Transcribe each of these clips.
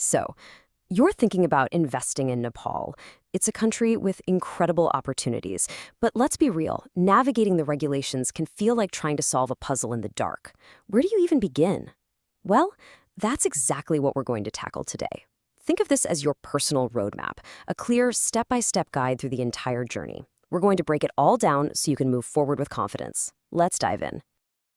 So, you're thinking about investing in Nepal. It's a country with incredible opportunities. But let's be real, navigating the regulations can feel like trying to solve a puzzle in the dark. Where do you even begin? Well, that's exactly what we're going to tackle today. Think of this as your personal roadmap, a clear step-by-step guide through the entire journey. We're going to break it all down so you can move forward with confidence. Let's dive in.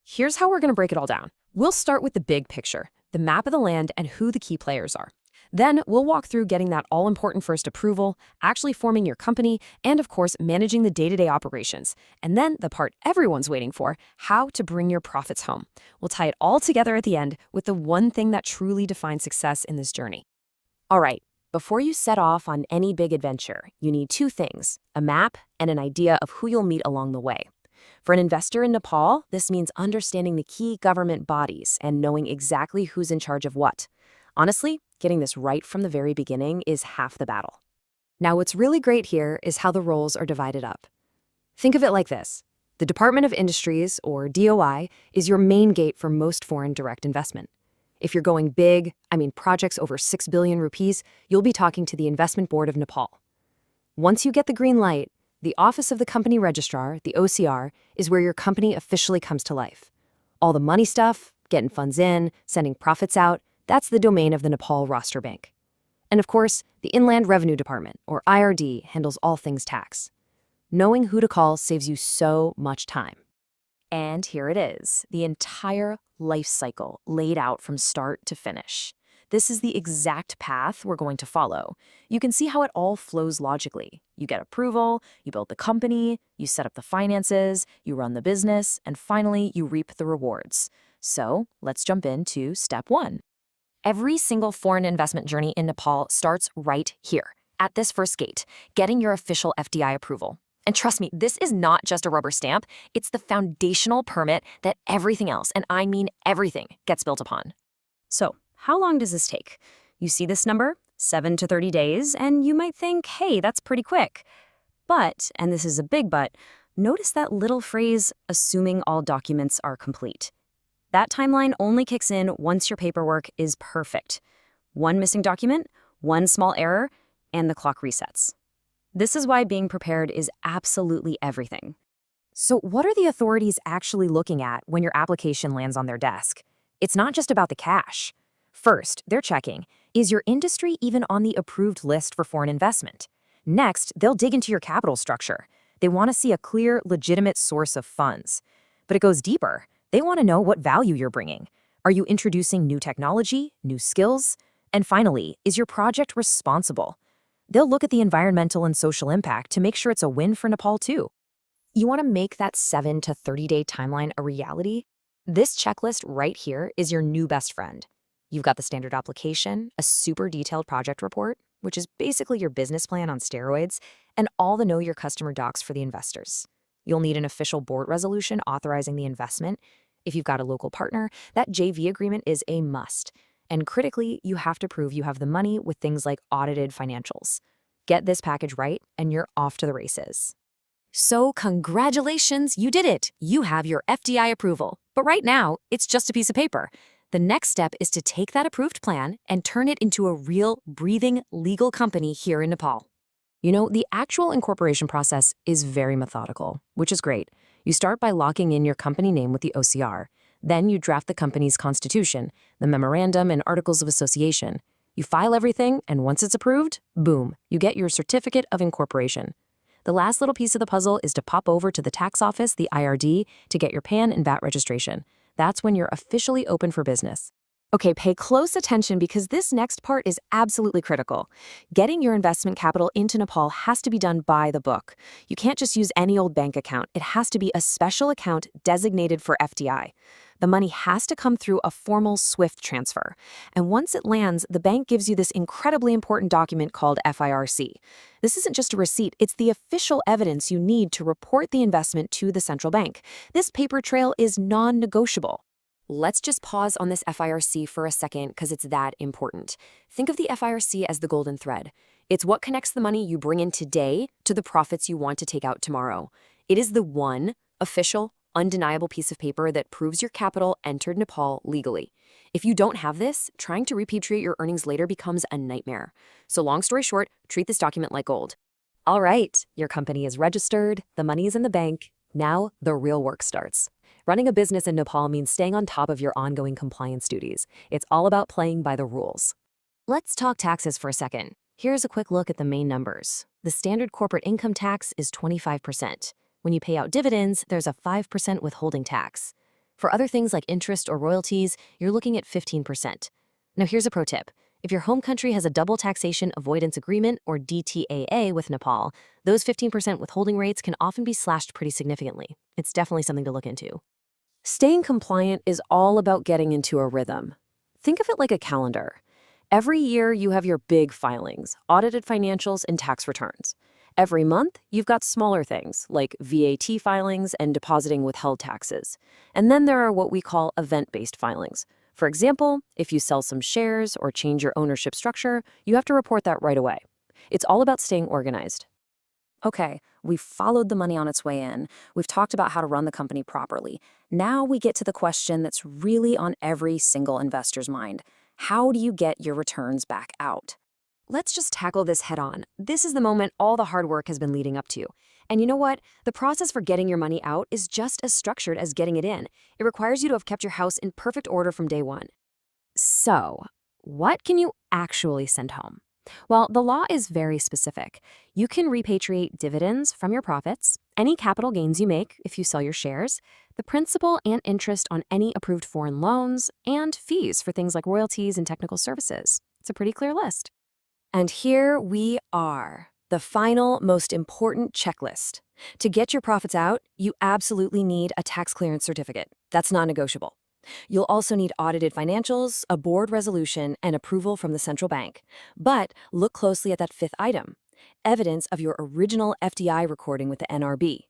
Here's how we're going to break it all down. We'll start with the big picture, the map of the land and who the key players are. Then we'll walk through getting that all-important first approval, actually forming your company, and of course, managing the day-to-day operations. And then the part everyone's waiting for, how to bring your profits home. We'll tie it all together at the end with the one thing that truly defines success in this journey. All right, before you set off on any big adventure, you need two things, a map and an idea of who you'll meet along the way. For an investor in Nepal, this means understanding the key government bodies and knowing exactly who's in charge of what. Honestly, getting this right from the very beginning is half the battle. Now, what's really great here is how the roles are divided up. Think of it like this. The Department of Industries, or DOI, is your main gate for most foreign direct investment. If you're going big, projects over 6 billion rupees, you'll be talking to the Investment Board of Nepal. Once you get the green light, the Office of the Company Registrar, the OCR, is where your company officially comes to life. All the money stuff, getting funds in, sending profits out, that's the domain of the Nepal Rastra Bank. And of course, the Inland Revenue Department, or IRD, handles all things tax. Knowing who to call saves you so much time. And here it is, the entire life cycle laid out from start to finish. This is the exact path we're going to follow. You can see how it all flows logically. You get approval, you build the company, you set up the finances, you run the business, and finally, you reap the rewards. So let's jump into step 1. Every single foreign investment journey in Nepal starts right here, at this first gate, getting your official FDI approval. And trust me, this is not just a rubber stamp, it's the foundational permit that everything else, and I mean everything, gets built upon. So, how long does this take? You see this number, 7 to 30 days, and you might think, hey, that's pretty quick. But, and this is a big but, notice that little phrase, assuming all documents are complete. That timeline only kicks in once your paperwork is perfect. One missing document, one small error, and the clock resets. This is why being prepared is absolutely everything. So what are the authorities actually looking at when your application lands on their desk? It's not just about the cash. First, they're checking, is your industry even on the approved list for foreign investment? Next, they'll dig into your capital structure. They want to see a clear, legitimate source of funds. But it goes deeper. They want to know what value you're bringing. Are you introducing new technology, new skills? And finally, is your project responsible? They'll look at the environmental and social impact to make sure it's a win for Nepal too. You want to make that 7 to 30-day timeline a reality? This checklist right here is your new best friend. You've got the standard application, a super detailed project report, which is basically your business plan on steroids, and all the Know Your Customer docs for the investors. You'll need an official board resolution authorizing the investment. If you've got a local partner, that JV agreement is a must. And critically, you have to prove you have the money with things like audited financials. Get this package right, and you're off to the races. So congratulations, you did it! You have your FDI approval. But right now, it's just a piece of paper. The next step is to take that approved plan and turn it into a real, breathing, legal company here in Nepal. You know, the actual incorporation process is very methodical, which is great. You start by locking in your company name with the OCR. Then you draft the company's constitution, the memorandum and articles of association. You file everything, and once it's approved, boom, you get your certificate of incorporation. The last little piece of the puzzle is to pop over to the tax office, the IRD, to get your PAN and VAT registration. That's when you're officially open for business. Okay, pay close attention because this next part is absolutely critical. Getting your investment capital into Nepal has to be done by the book. You can't just use any old bank account. It has to be a special account designated for FDI. The money has to come through a formal SWIFT transfer. And once it lands, the bank gives you this incredibly important document called FIRC. This isn't just a receipt, it's the official evidence you need to report the investment to the central bank. This paper trail is non-negotiable. Let's just pause on this FIRC for a second because it's that important. Think of the FIRC as the golden thread. It's what connects the money you bring in today to the profits you want to take out tomorrow. It is the one official, undeniable piece of paper that proves your capital entered Nepal legally. If you don't have this, trying to repatriate your earnings later becomes a nightmare. So long story short, treat this document like gold. All right, your company is registered, the money is in the bank. Now the real work starts. Running a business in Nepal means staying on top of your ongoing compliance duties. It's all about playing by the rules. Let's talk taxes for a second. Here's a quick look at the main numbers. The standard corporate income tax is 25%. When you pay out dividends, there's a 5% withholding tax. For other things like interest or royalties, you're looking at 15%. Now here's a pro tip. If your home country has a double taxation avoidance agreement or DTAA with Nepal, those 15% withholding rates can often be slashed pretty significantly. It's definitely something to look into. Staying compliant is all about getting into a rhythm. Think of it like a calendar. Every year, you have your big filings, audited financials, and tax returns. Every month, you've got smaller things like VAT filings and depositing withheld taxes. And then there are what we call event-based filings. For example, if you sell some shares or change your ownership structure, you have to report that right away. It's all about staying organized. Okay, we've followed the money on its way in. We've talked about how to run the company properly. Now we get to the question that's really on every single investor's mind. How do you get your returns back out? Let's just tackle this head on. This is the moment all the hard work has been leading up to. And you know what? The process for getting your money out is just as structured as getting it in. It requires you to have kept your house in perfect order from day one. So, what can you actually send home? Well, the law is very specific. You can repatriate dividends from your profits, any capital gains you make if you sell your shares, the principal and interest on any approved foreign loans, and fees for things like royalties and technical services. It's a pretty clear list. And here we are, the final, most important checklist. To get your profits out, you absolutely need a tax clearance certificate. That's non-negotiable. You'll also need audited financials, a board resolution, and approval from the central bank. But look closely at that fifth item, evidence of your original FDI recording with the NRB.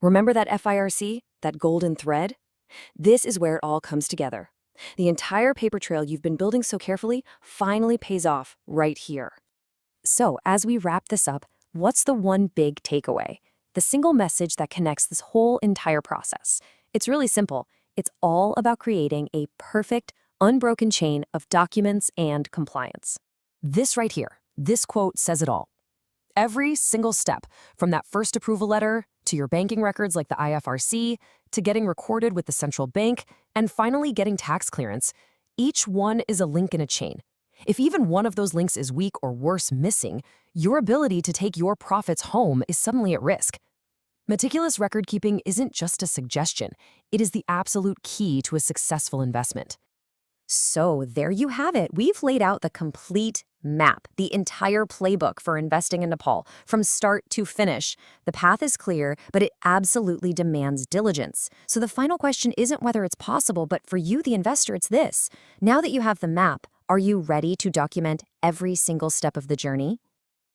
Remember that FIRC, that golden thread? This is where it all comes together. The entire paper trail you've been building so carefully finally pays off right here. So, as we wrap this up, what's the one big takeaway? The single message that connects this whole entire process. It's really simple. It's all about creating a perfect, unbroken chain of documents and compliance. This right here, this quote says it all. Every single step, from that first approval letter to your banking records like the IFRC, to getting recorded with the central bank, and finally getting tax clearance, each one is a link in a chain. If even one of those links is weak or worse, missing, your ability to take your profits home is suddenly at risk. Meticulous record-keeping isn't just a suggestion. It is the absolute key to a successful investment. So there you have it. We've laid out the complete map, the entire playbook for investing in Nepal, from start to finish. The path is clear, but it absolutely demands diligence. So the final question isn't whether it's possible, but for you, the investor, it's this. Now that you have the map, are you ready to document every single step of the journey?